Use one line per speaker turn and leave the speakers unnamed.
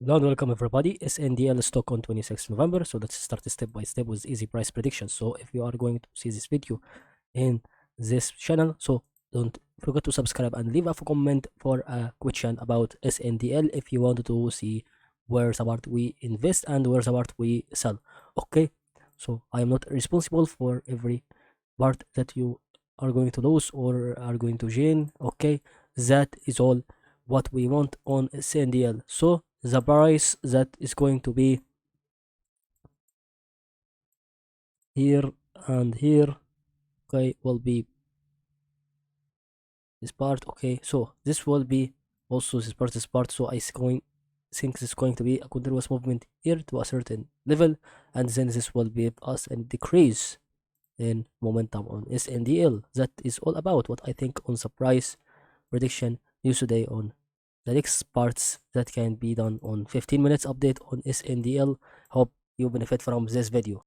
Hello and welcome everybody. SNDL stock on 26th November. So let's start step by step with easy price prediction. So if you are going to see this video in this channel, so don't forget to subscribe and leave a comment for a question about SNDL if you want to see where's about we invest and where's about we sell. Okay, so I am not responsible for every part that you are going to lose or are going to gain. Okay, that is all what we want on SNDL. So the price that is going to be here and here, okay, will be this part. Okay, so this will be also this part. So think this is going to be a continuous movement here to a certain level, and then this will give us a decrease in momentum on SNDL. That is all about what I think on the price prediction news today on the next parts that can be done on 15 minutes update on SNDL. Hope you benefit from this video.